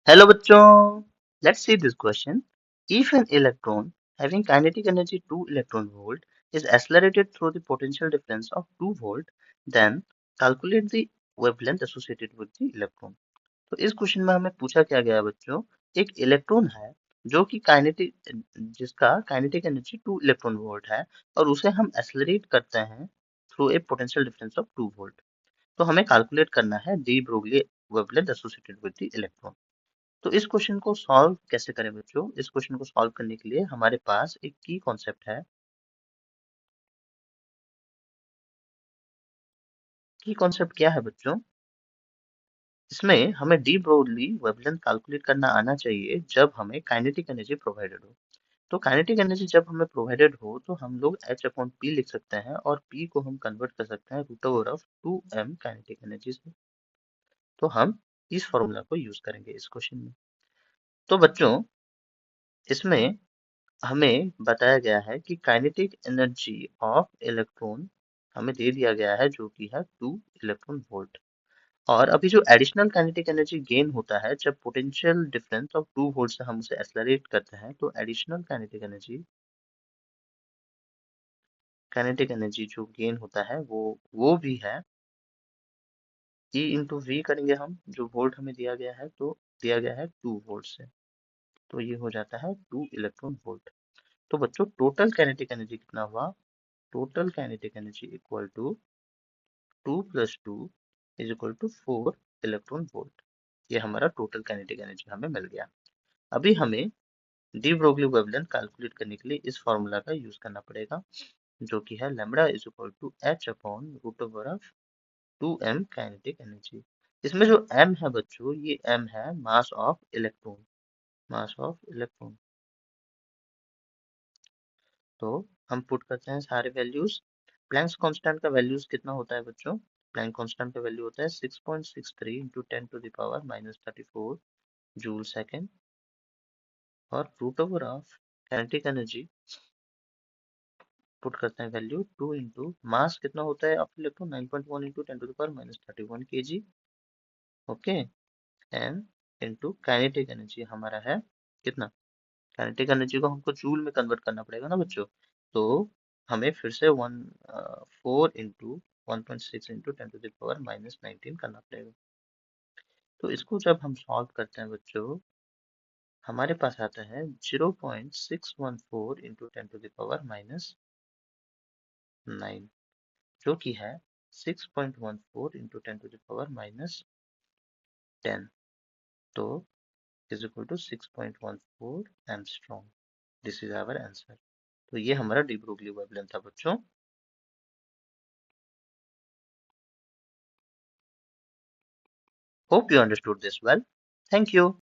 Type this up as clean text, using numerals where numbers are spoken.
Hello बच्चों, let's see this question. If an electron having kinetic energy 2 electron volt is accelerated through the potential difference of 2 volt, then calculate the wavelength associated with the electron. तो इस question में हमें पूछा क्या गया है बच्चों, एक इलेक्ट्रॉन है जो कि काइनेटिक जिसका काइनेटिक एनर्जी 2 इलेक्ट्रॉन वोल्ट है और उसे हम एक्सेलरेट करते हैं through a potential difference of 2 volt. तो हमें कैलकुलेट करना है de Broglie wavelength associated with the electron. तो इस क्वेश्चन को सॉल्व कैसे करें बच्चों? इस क्वेश्चन को सॉल्व करने के लिए हमारे पास एक की कॉन्सेप्ट है। की कॉन्सेप्ट क्या है बच्चों? इसमें हमें डी ब्रोगली वेवलेंथ कैलकुलेट करना आना चाहिए जब हमें काइनेटिक एनर्जी प्रोवाइडेड हो। तो काइनेटिक एनर्जी जब हमें प्रोवाइडेड हो तो हम लोग H अपॉन P लिख सकते हैं और P को हम कन्वर्ट कर सकते हैं root over of 2m kinetic energy से। तो हम इस फॉर्मूला को यूज करेंगे इस क्वेश्चन में। तो बच्चों इसमें हमें बताया गया है कि काइनेटिक एनर्जी ऑफ इलेक्ट्रॉन हमें दे दिया गया है जो कि है 2 इलेक्ट्रॉन वोल्ट। और अभी जो एडिशनल काइनेटिक एनर्जी गेन होता है जब पोटेंशियल डिफरेंस ऑफ 2 वोल्ट से हम उसे एक्सेलरेट करते हैं तो एडिशनल काइनेटिक एनर्जी जो गेन होता है वो भी है E इंटू वी करेंगे हम, जो वोल्ट हमें दिया गया है तो दिया गया है 2 वोल्ट से, तो ये हो जाता है 2 इलेक्ट्रॉन वोल्ट। तो बच्चों टोटल काइनेटिक एनर्जी कितना हुआ? Total kinetic energy equal to 2 plus 2 is equal to 4 electron volt. ये हमारा टोटल काइनेटिक एनर्जी हमें मिल गया। अभी हमें डी ब्रोगली वेवलेंथ कैलकुलेट करने के लिए इस फॉर्मूला का यूज करना पड़ेगा जो कि है lambda is equal to H upon root over of 2m kinetic energy. इसमें जो m है बच्चों, ये m है mass of electron, mass of electron. तो हम पुट करते हैं सारे वैल्यूज। प्लैंक्स कांस्टेंट का वैल्यूज कितना होता है बच्चों? प्लैंक कांस्टेंट का वैल्यू होता है 6.63 into 10 to the power minus 34 joule second. और root over of kinetic energy put करते हैं वैल्यू 2 इंटू मास कितना होता है of electron 9.1 into 10 to the power minus 31 KG. Okay. And into kinetic energy हमारा है कितना? काइनेटिक एनर्जी को हमको जूल में कन्वर्ट करना पड़ेगा ना बच्चों। तो हमें फिर से 4 into 1.6 into 10 to the power minus 19 करना पड़ेगा। तो इसको जब हम सॉल्व करते हैं बच्चों हमारे पास आता है 0.614 into 10 to the power minus 9, जो कि है 6.14 into 10 to the power minus 10। तो is equal to 6.14 angstrom. This is our answer. तो ये हमारा डी ब्रोगली वेवलेंथ था बच्चों। Hope you understood this well. Thank you.